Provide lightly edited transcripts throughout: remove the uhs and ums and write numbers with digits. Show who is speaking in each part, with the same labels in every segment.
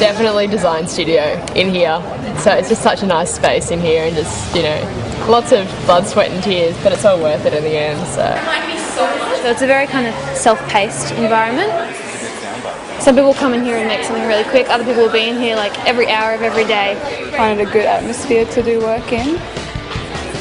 Speaker 1: definitely design studio in here. So it's just such a nice space in here, and just, you know, lots of blood, sweat and tears, but it's all worth it in the end.
Speaker 2: So it's a very kind of self-paced environment. Some people come in here and make something really quick, other people will be in here like every hour of every day.
Speaker 3: Find it a good atmosphere to do work in.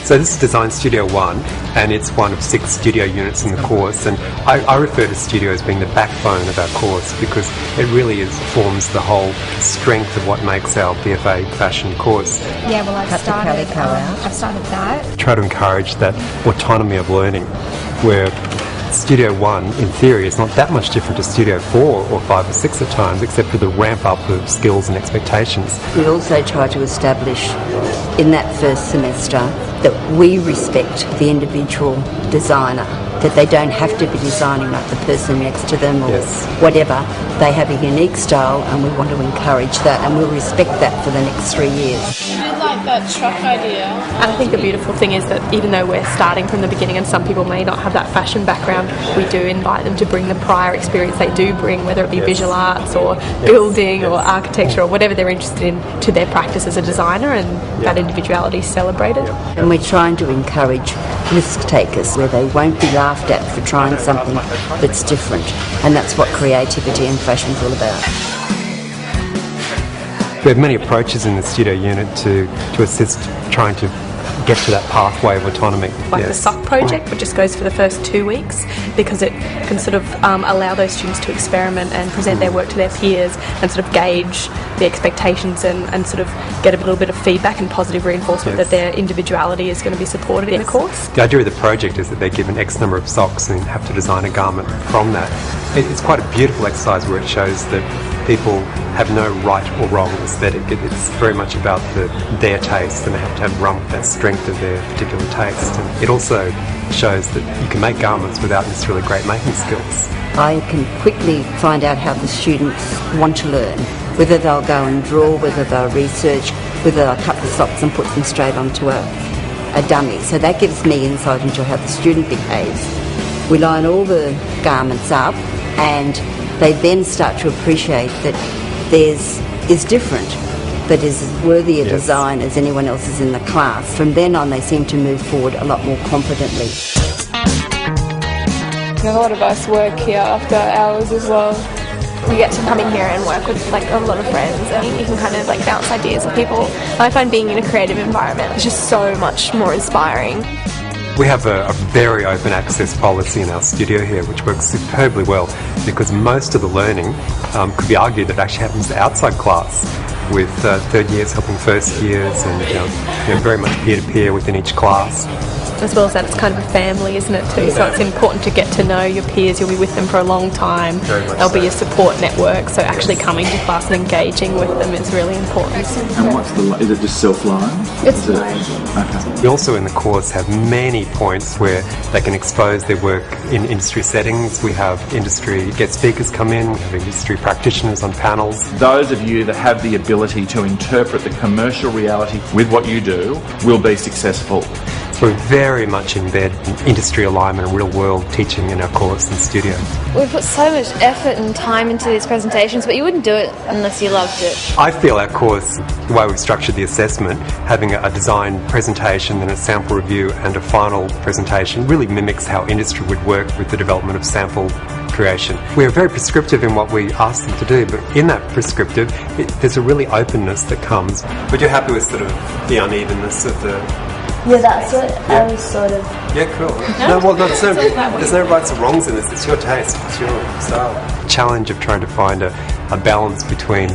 Speaker 4: So this is Design Studio 1, and it's one of 6 studio units in the course, and I refer to studio as being the backbone of our course because it really forms the whole strength of what makes our BFA fashion course.
Speaker 5: Yeah, well I've started that.
Speaker 4: Try to encourage that autonomy of learning, where Studio 1, in theory, is not that much different to Studio 4 or 5 or 6 at times, except for the ramp up of skills and expectations.
Speaker 6: We also try to establish in that first semester that we respect the individual designer, that they don't have to be designing like the person next to them or whatever. They have a unique style and we want to encourage that, and we'll respect that for the next 3 years.
Speaker 3: I like that truck idea.
Speaker 7: And I think the beautiful thing is that even though we're starting from the beginning and some people may not have that fashion background, we do invite them to bring the prior experience they do bring, whether it be visual arts or building or architecture or whatever they're interested in, to their practice as a designer, and that individuality is celebrated.
Speaker 6: And we're trying to encourage risk takers where they won't be laughed at for trying something that's different, and that's what creativity and fashion's all about.
Speaker 4: We have many approaches in the studio unit to assist trying to get to that pathway of autonomy.
Speaker 7: Like the SOC project, which just goes for the first 2 weeks, because it can sort of allow those students to experiment and present their work to their peers and sort of gauge the expectations and sort of get a little bit of feedback and positive reinforcement that their individuality is going to be supported in the course.
Speaker 4: The idea of the project is that they're given X number of socks and have to design a garment from that. It's quite a beautiful exercise where it shows that people have no right or wrong aesthetic. It's very much about their taste, and they have to have run with that strength of their particular taste. And it also shows that you can make garments without necessarily great making skills.
Speaker 6: I can quickly find out how the students want to learn, whether they'll go and draw, whether they'll research, whether they'll cut the socks and put them straight onto a dummy. So that gives me insight into how the student behaves. We line all the garments up, and they then start to appreciate that theirs is different, that is as worthy a design as anyone else's in the class. From then on, they seem to move forward a lot more confidently.
Speaker 3: A lot of us work here after hours as well.
Speaker 2: You get to come in here and work with like a lot of friends, and you can kind of like bounce ideas with people. I find being in a creative environment is just so much more inspiring.
Speaker 4: We have a very open access policy in our studio here, which works superbly well, because most of the learning could be argued that actually happens outside class, with third years helping first years, and very much peer-to-peer within each class.
Speaker 7: As well as that, it's kind of a family, isn't it, too? So it's important to get to know your peers. You'll be with them for a long time. They'll be your support network, so actually coming to class and engaging with them is really important.
Speaker 8: And is it just self-learn?
Speaker 3: It's
Speaker 4: We also in the course have many points where they can expose their work in industry settings. We have industry guest speakers come in, we have industry practitioners on panels.
Speaker 8: Those of you that have the ability to interpret the commercial reality with what you do will be successful.
Speaker 4: So we very much embed industry alignment and real-world teaching in our course and studio.
Speaker 2: We put so much effort and time into these presentations, but you wouldn't do it unless you loved it.
Speaker 4: I feel our course, the way we've structured the assessment, having a design presentation, then a sample review and a final presentation, really mimics how industry would work with the development of sample creation. We are very prescriptive in what we ask them to do, but in that prescriptive, there's a really openness that comes. But you're happy with sort of the unevenness of the...
Speaker 5: Yeah, that's what I was sort of...
Speaker 4: Yeah, cool. There's no rights or wrongs in this. It's your taste. It's your style. Challenge of trying to find a balance between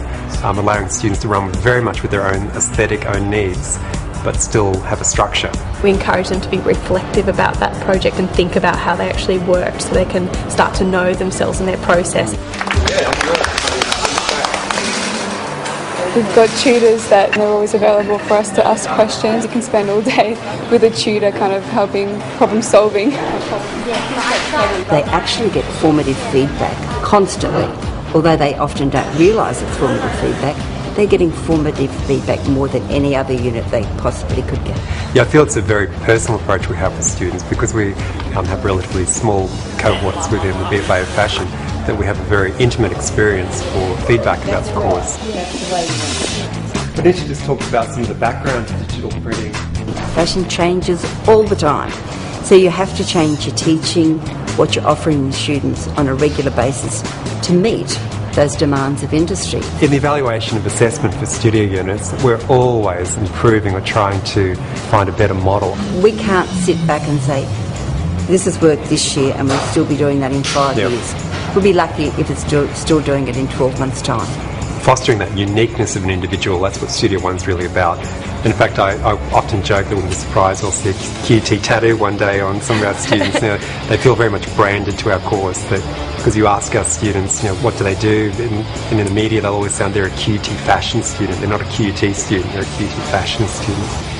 Speaker 4: allowing students to run very much with their own aesthetic, own needs, but still have a structure.
Speaker 7: We encourage them to be reflective about that project and think about how they actually worked, so they can start to know themselves and their process.
Speaker 3: We've got tutors that are always available for us to ask questions. You can spend all day with a tutor kind of helping problem solving.
Speaker 6: They actually get formative feedback constantly. Although they often don't realise it's formative feedback, they're getting formative feedback more than any other unit they possibly could get.
Speaker 4: Yeah, I feel it's a very personal approach we have with students, because we have relatively small cohorts within the BFA of Fashion, that we have a very intimate experience for feedback about the course. Why don't you just talk about some of the background to digital printing?
Speaker 6: Fashion changes all the time, so you have to change your teaching, what you're offering the students on a regular basis to meet those demands of industry.
Speaker 4: In the evaluation of assessment for studio units, we're always improving or trying to find a better model.
Speaker 6: We can't sit back and say, this has worked this year and we'll still be doing that in 5 years. We'll be lucky if it's still doing it in 12 months' time.
Speaker 4: Fostering that uniqueness of an individual, that's what Studio One's really about. In fact, I often joke that we'll be surprised we'll see a QUT tattoo one day on some of our students. You know, they feel very much branded to our course, that because you ask our students, you know, what do they do, and in the media they'll always sound they're a QUT Fashion student. They're not a QUT student, they're a QUT Fashion student.